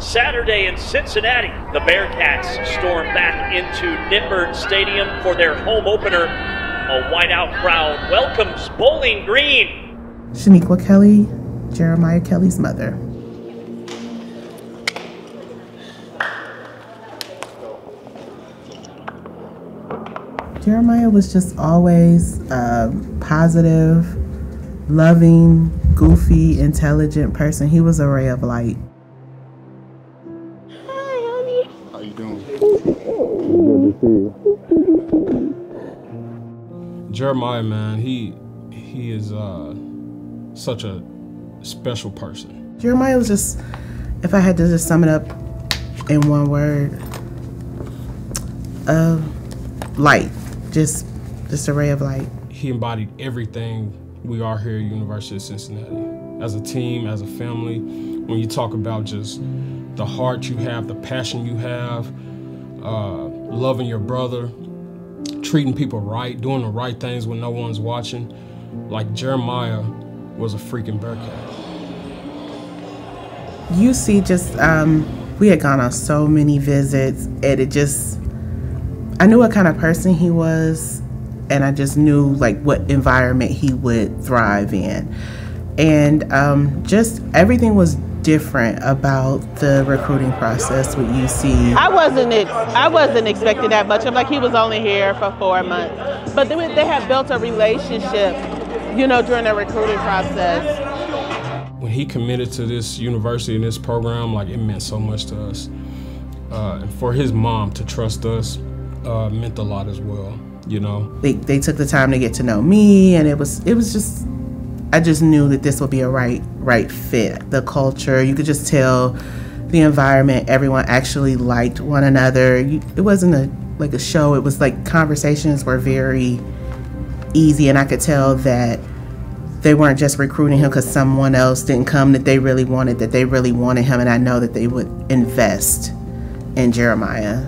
Saturday in Cincinnati, the Bearcats storm back into Nippert Stadium for their home opener. A whiteout crowd welcomes Bowling Green. Shaniqua Kelly, Jeremiah Kelly's mother. Jeremiah was just always a positive, loving, goofy, intelligent person. He was a ray of light. Hi, honey. How you doing? Good to see you. Jeremiah, man, he is such a special person. Jeremiah was just, if I had to just sum it up in one word, light. Just a ray of light. He embodied everything we are here at University of Cincinnati. As a team, as a family, when you talk about just the heart you have, the passion you have, loving your brother, treating people right, doing the right things when no one's watching, like Jeremiah was a freaking Bearcat. UC just, we had gone on so many visits, and it just, I knew what kind of person he was, and I just knew like what environment he would thrive in. And just everything was different about the recruiting process with UC. I wasn't expecting that much. I'm like, he was only here for 4 months. But they had built a relationship, you know, during the recruiting process. When he committed to this university and this program, like, it meant so much to us. And for his mom to trust us meant a lot as well, you know. They took the time to get to know me, and it was just, I just knew that this would be a right fit. The culture, you could just tell the environment, everyone actually liked one another. It wasn't like a show, it was like conversations were very easy, and I could tell that they weren't just recruiting him because someone else didn't come that they really wanted him, and I know that they would invest in Jeremiah.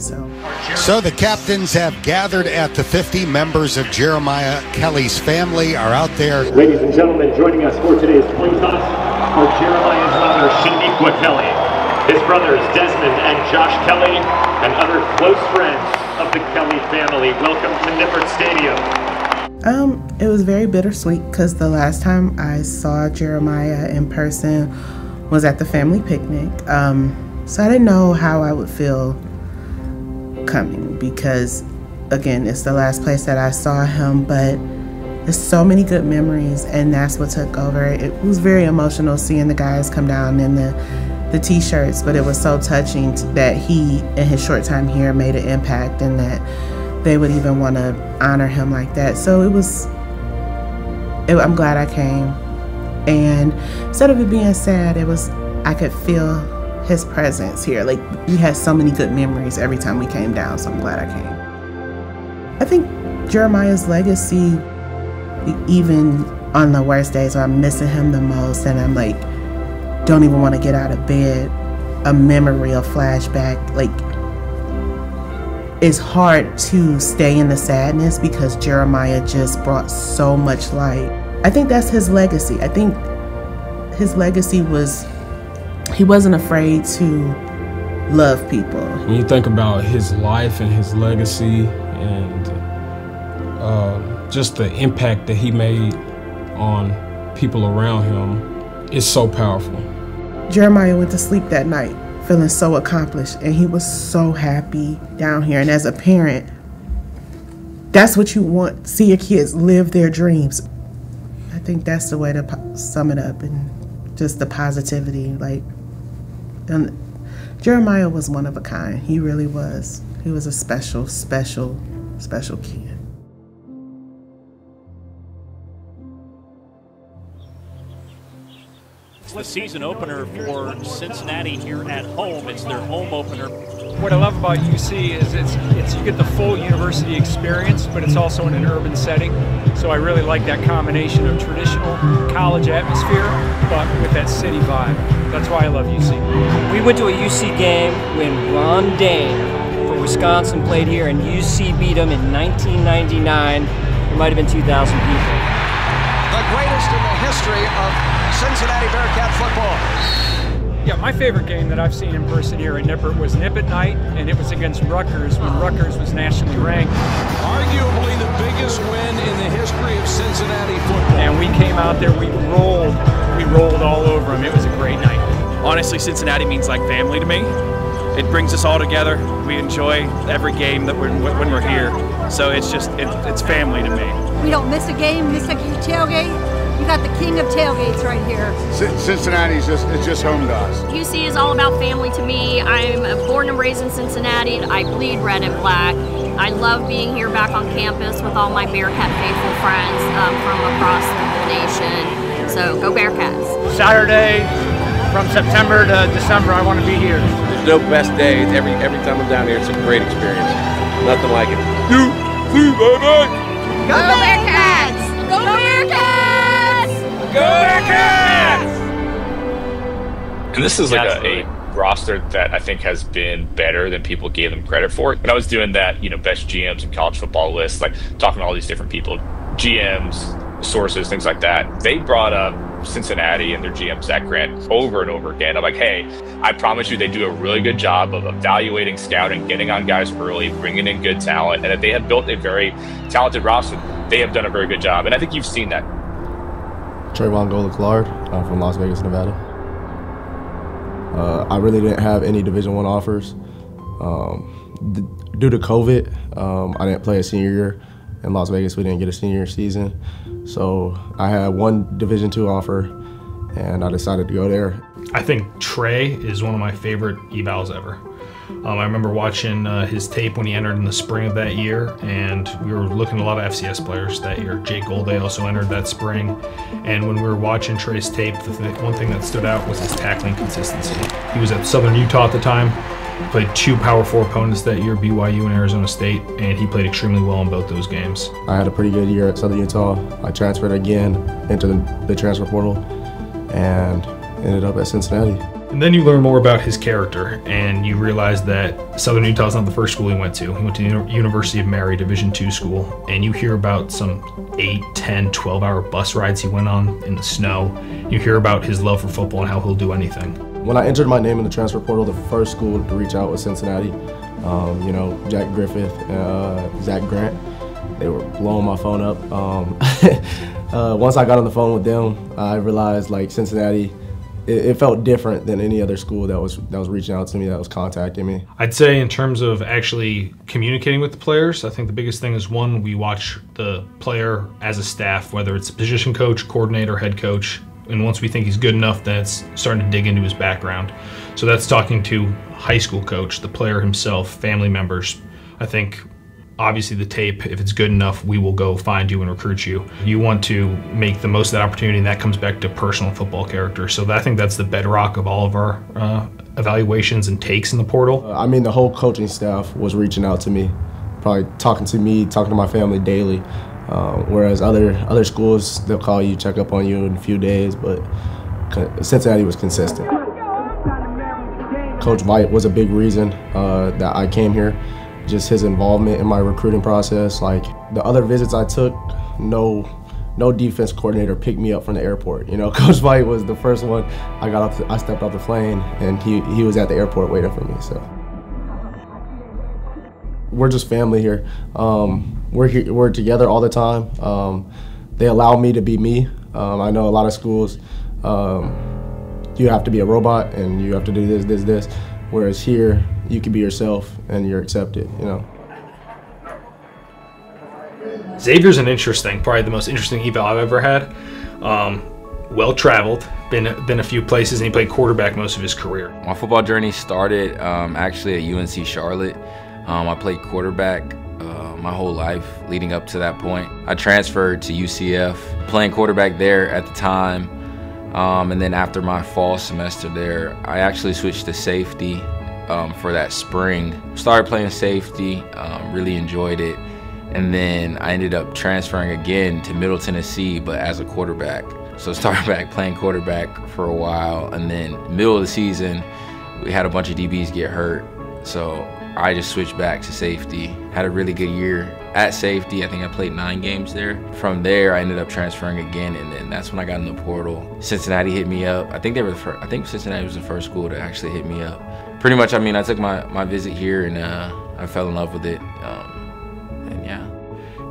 So the captains have gathered at the 50. Members of Jeremiah Kelly's family are out there. Ladies and gentlemen, joining us for today's play toss are Jeremiah's mother, Shaniqua Kelly, his brothers Desmond and Josh Kelly, and other close friends of the Kelly family. Welcome to Nippert Stadium. It was very bittersweet because the last time I saw Jeremiah in person was at the family picnic. So I didn't know how I would feel coming because, again, it's the last place that I saw him, but there's so many good memories, and that's what took over. It was very emotional seeing the guys come down in the t-shirts, but it was so touching that he, in his short time here, made an impact, and that they would even want to honor him like that. So I'm glad I came, and instead of it being sad, I could feel his presence here. Like, we had so many good memories every time we came down, so I'm glad I came. I think Jeremiah's legacy, even on the worst days where I'm missing him the most and I'm like, don't even want to get out of bed, a memory, a flashback, like, it's hard to stay in the sadness because Jeremiah just brought so much light. I think that's his legacy. I think his legacy was, he wasn't afraid to love people. When you think about his life and his legacy and just the impact that he made on people around him, it's so powerful. Jeremiah went to sleep that night feeling so accomplished, and he was so happy down here. And as a parent, that's what you want, see your kids live their dreams. I think that's the way to sum it up, and just the positivity. Like, and Jeremiah was one of a kind. He really was. He was a special kid. It's the season opener for Cincinnati here at home. It's their home opener. What I love about UC is it's you get the full university experience, but it's also in an urban setting. So I really like that combination of traditional college atmosphere, but with that city vibe. That's why I love UC. We went to a UC game when Ron Dane for Wisconsin played here, and UC beat them in 1999. There might have been 2,000 people. The greatest in the history of Cincinnati Bearcat football. Yeah, my favorite game that I've seen in person here at Nippert was Nip at Night, and it was against Rutgers when Rutgers was nationally ranked. Arguably the biggest win in the history of Cincinnati football. And we came out there, we rolled all over them. It was a great night. Honestly, Cincinnati means like family to me. It brings us all together. We enjoy every game that when we're here. So it's just, it's family to me. We don't miss a game, miss a tailgate. You got the king of tailgates right here. Cincinnati's just home to us. UC is all about family to me. I'm born and raised in Cincinnati. I bleed red and black. I love being here back on campus with all my Bearcat faithful friends from across the nation. So go Bearcats. Saturday from September to December, I want to be here. There's no best days. Every time I'm down here, it's a great experience. Nothing like it. Go Bearcats! Go Bearcats! Go Bearcats! And this is like a roster that I think has been better than people gave them credit for. When I was doing that, best GMs in college football list, like talking to all these different people, GMs, sources, things like that, they brought up Cincinnati and their GM, Zach Grant, over and over again. I'm like, hey, I promise you they do a really good job of evaluating, scouting, getting on guys early, bringing in good talent, and that they have built a very talented roster. They have done a very good job, and I think you've seen that. Trayvon Golick-Lard from Las Vegas, Nevada. I really didn't have any Division I offers. Due to COVID, I didn't play a senior year. In Las Vegas, we didn't get a senior season. So I had one Division II offer, and I decided to go there. I think Trey is one of my favorite evals ever. I remember watching his tape when he entered in the spring of that year, and we were looking at a lot of FCS players that year. Jake Golday also entered that spring, and when we were watching Trey's tape, one thing that stood out was his tackling consistency. He was at Southern Utah at the time. He played 2 Power 4 opponents that year, BYU and Arizona State, and he played extremely well in both those games. I had a pretty good year at Southern Utah. I transferred again into the transfer portal and ended up at Cincinnati. And then you learn more about his character, and you realize that Southern Utah is not the first school he went to. He went to the University of Mary, Division II school, and you hear about some 8, 10, 12-hour bus rides he went on in the snow. You hear about his love for football and how he'll do anything. When I entered my name in the transfer portal, the first school to reach out was Cincinnati. Jack Griffith, Zach Grant, they were blowing my phone up. Once I got on the phone with them, I realized like Cincinnati, it felt different than any other school that was reaching out to me, that was contacting me. I'd say in terms of actually communicating with the players, I think the biggest thing is, one, we watch the player as a staff, whether it's a position coach, coordinator, head coach, and once we think he's good enough, then it's starting to dig into his background. So that's talking to high school coach, the player himself, family members. I think obviously the tape, if it's good enough, we will go find you and recruit you. You want to make the most of that opportunity, and that comes back to personal football character. So I think that's the bedrock of all of our evaluations and takes in the portal. The whole coaching staff was reaching out to me, probably talking to me, talking to my family daily. Whereas other schools, they'll call you, check up on you in a few days, but Cincinnati was consistent. Coach Veit was a big reason that I came here. Just his involvement in my recruiting process. Like the other visits I took, no defense coordinator picked me up from the airport. Coach Veit was the first one. I stepped off the plane, and he was at the airport waiting for me. So we're just family here. We're together all the time. They allow me to be me. I know a lot of schools, you have to be a robot and you have to do this. Whereas here, you can be yourself and you're accepted, Xavier's probably the most interesting eval I've ever had. Well-traveled, been a few places, and he played quarterback most of his career. My football journey started actually at UNC Charlotte. I played quarterback my whole life leading up to that point. I transferred to UCF, playing quarterback there at the time. And then after my fall semester there, I actually switched to safety for that spring. Started playing safety, really enjoyed it. And then I ended up transferring again to Middle Tennessee, but as a quarterback. So started back playing quarterback for a while, and then middle of the season, we had a bunch of DBs get hurt. So I just switched back to safety. Had a really good year at safety. I think I played 9 games there. From there, I ended up transferring again, and then that's when I got in the portal. Cincinnati hit me up. I think they were the first, I think Cincinnati was the first school to actually hit me up. Pretty much, I mean, I took my visit here, and I fell in love with it, and yeah.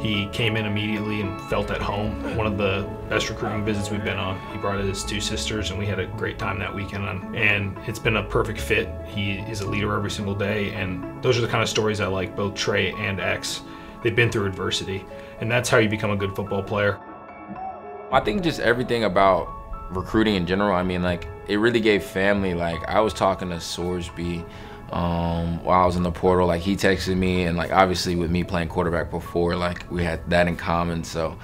He came in immediately and felt at home. One of the best recruiting visits we've been on. He brought his 2 sisters, and we had a great time that weekend. And it's been a perfect fit. He is a leader every single day, and those are the kind of stories I like. Both Trey and X, they've been through adversity, and that's how you become a good football player. I think just everything about recruiting in general. I mean, like, it really gave family. Like, I was talking to Sorsby while I was in the portal. Like, he texted me, and like, obviously with me playing quarterback before, like, we had that in common. So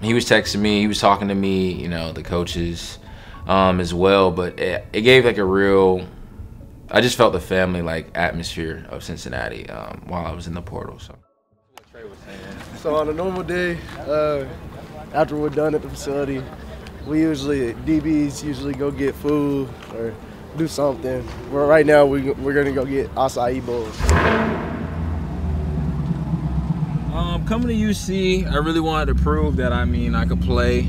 he was texting me, he was talking to me, you know, the coaches as well. But it gave like a real, I just felt the family like atmosphere of Cincinnati while I was in the portal. So on a normal day, after we're done at the facility, DBs usually go get food or do something. Well, right now we're gonna go get acai bowls. Coming to UC, I really wanted to prove that, I mean, I could play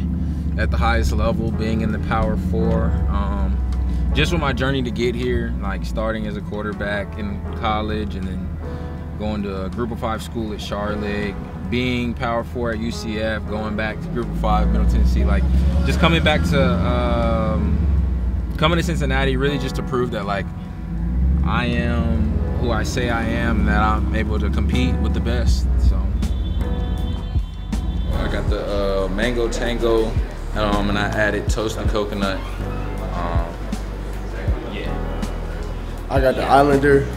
at the highest level, being in the Power 4. Just with my journey to get here, like starting as a quarterback in college and then going to a Group of 5 school at Charlotte, being Power 4 at UCF, going back to Group of 5, Middle Tennessee, like just coming back to coming to Cincinnati, really just to prove that like I am who I say I am, and that I'm able to compete with the best. So I got the mango tango, and I added toast and coconut. Yeah. I got the Islander.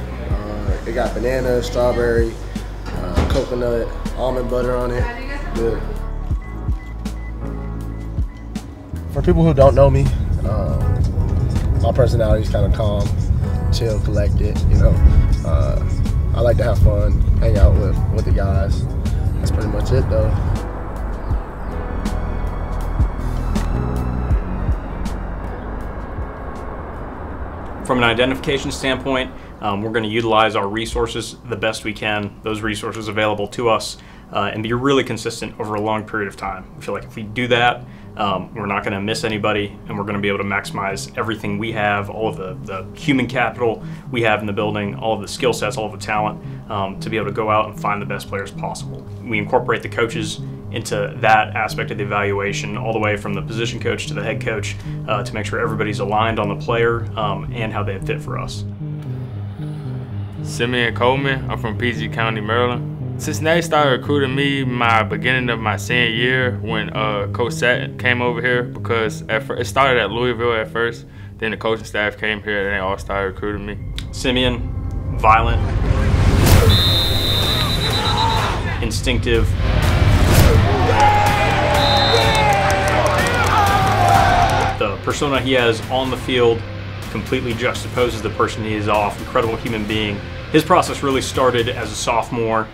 It got banana, strawberry, coconut, almond butter on it. Good. For people who don't know me, my personality is kind of calm, chill, collected. You know, I like to have fun, hang out with the guys. That's pretty much it, though. From an identification standpoint, we're going to utilize our resources the best we can, those resources available to us, and be really consistent over a long period of time. We feel like if we do that, we're not going to miss anybody, and we're going to be able to maximize everything we have, all of the human capital we have in the building, all of the skill sets, all of the talent, to be able to go out and find the best players possible. We incorporate the coaches into that aspect of the evaluation, all the way from the position coach to the head coach, to make sure everybody's aligned on the player and how they fit for us. Simeon Coleman, I'm from PG County, Maryland. Cincinnati started recruiting me my beginning of my senior year when Coach Satin came over here, because it started at Louisville at first, then the coaching staff came here and they all started recruiting me. Simeon, violent, instinctive, the persona he has on the field completely juxtaposes the person he is off. Incredible human being. His process really started as a sophomore.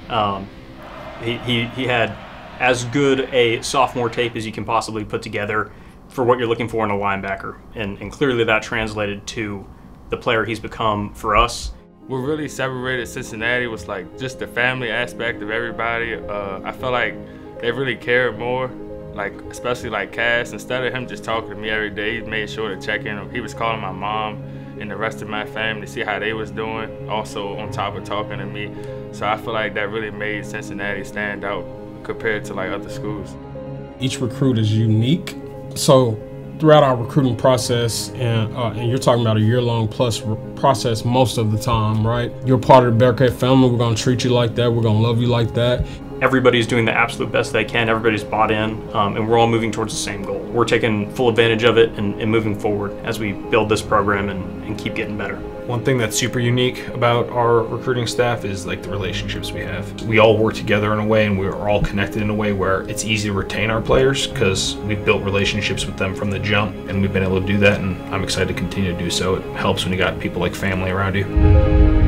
He had as good a sophomore tape as you can possibly put together for what you're looking for in a linebacker. And clearly that translated to the player he's become for us. What really separated Cincinnati was like just the family aspect of everybody. I felt like they really cared more, like especially like Cass. Instead of him just talking to me every day, he made sure to check in. He was calling my mom and the rest of my family to see how they was doing, also on top of talking to me. So I feel like that really made Cincinnati stand out compared to like other schools. Each recruit is unique. So throughout our recruiting process, and you're talking about a year-long plus process most of the time, right? You're part of the Bearcat family. We're gonna treat you like that. We're gonna love you like that. Everybody's doing the absolute best they can. Everybody's bought in, and we're all moving towards the same goal. We're taking full advantage of it and moving forward as we build this program and keep getting better. One thing that's super unique about our recruiting staff is like the relationships we have. We all work together in a way, and we're all connected in a way where it's easy to retain our players because we've built relationships with them from the jump, and we've been able to do that, and I'm excited to continue to do so. It helps when you got people like family around you.